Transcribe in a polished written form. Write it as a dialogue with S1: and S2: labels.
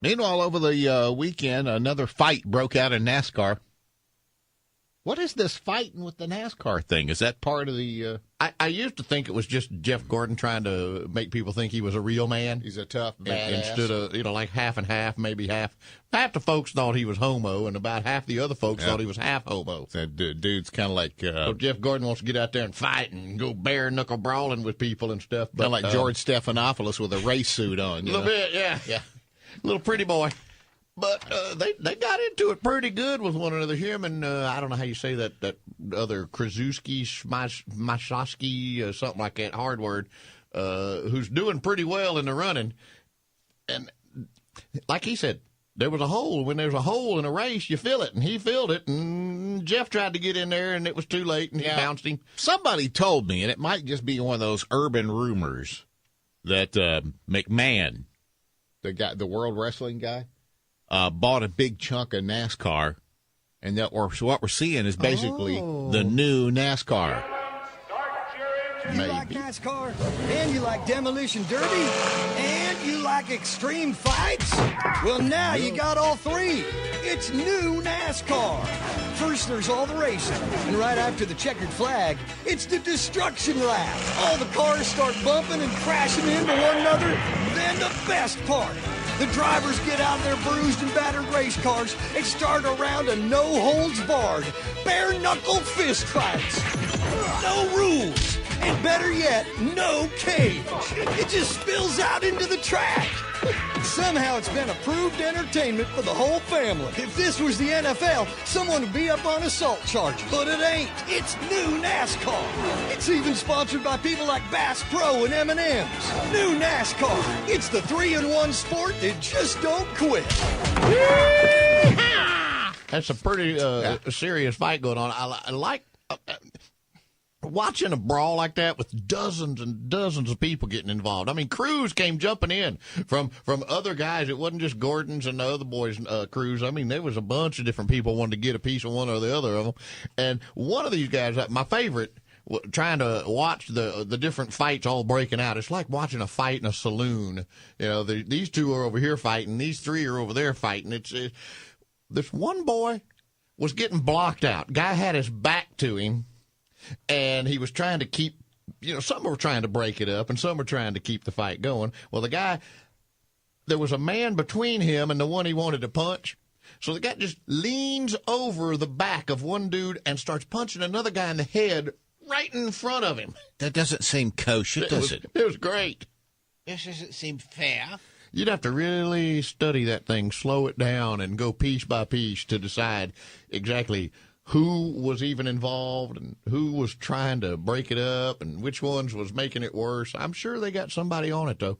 S1: Meanwhile, over the weekend, another fight broke out in NASCAR. What is this fighting with the NASCAR thing? Is that part of the...
S2: I used to think it was just Jeff Gordon trying to make people think he was a real man.
S1: He's a tough badass.
S2: Instead of, like half and half, maybe half. Half the folks thought he was homo, and about half the other folks thought he was half homo.
S1: That dude's kind of like...
S2: So Jeff Gordon wants to get out there and fight and go bare-knuckle brawling with people and stuff.
S1: Kind of like George Stephanopoulos with a race suit on.
S2: A little bit, yeah. Little pretty boy. But they got into it pretty good with one another. Him and I don't know how you say that other Krasuski, Mashowski, something like that, hard word, who's doing pretty well in the running. And like he said, there was a hole. When there's a hole in a race, you fill it, and he filled it. And Jeff tried to get in there, and it was too late, and he bounced him.
S1: Somebody told me, and it might just be one of those urban rumors, that McMahon, the World Wrestling guy, bought a big chunk of NASCAR, and what we're seeing is basically the new NASCAR.
S3: You like NASCAR, and you like Demolition Derby, and you like extreme fights? Well, now you got all three. It's new NASCAR. First, there's all the racing, and right after the checkered flag, it's the destruction lap. All the cars start bumping and crashing into one another. Then the best part. The drivers get out their bruised and battered race cars and start a round of no-holds-barred, bare-knuckle fist fights. No rules, and better yet, no cage. It just spills out into the track. Somehow it's been approved entertainment for the whole family. If this was the NFL, someone would be up on assault charges. But it ain't. It's new NASCAR. It's even sponsored by people like Bass Pro and M&M's. New NASCAR. It's the 3-in-1 sport that just don't quit.
S2: That's a pretty serious fight going on. I like... watching a brawl like that with dozens and dozens of people getting involved. I mean, crews came jumping in from other guys. It wasn't just Gordon's and the other boys' crews. I mean, there was a bunch of different people wanting to get a piece of one or the other of them. And one of these guys, my favorite, trying to watch the different fights all breaking out. It's like watching a fight in a saloon. You know, these two are over here fighting. These three are over there fighting. This one boy was getting blocked out. Guy had his back to him. And he was trying to keep, some were trying to break it up, and some were trying to keep the fight going. Well, the guy, there was a man between him and the one he wanted to punch. So the guy just leans over the back of one dude and starts punching another guy in the head right in front of him.
S1: That doesn't seem kosher, does it?
S2: It was great.
S4: This doesn't seem fair.
S2: You'd have to really study that thing, slow it down, and go piece by piece to decide exactly who was even involved and who was trying to break it up and which ones was making it worse. I'm sure they got somebody on it, though.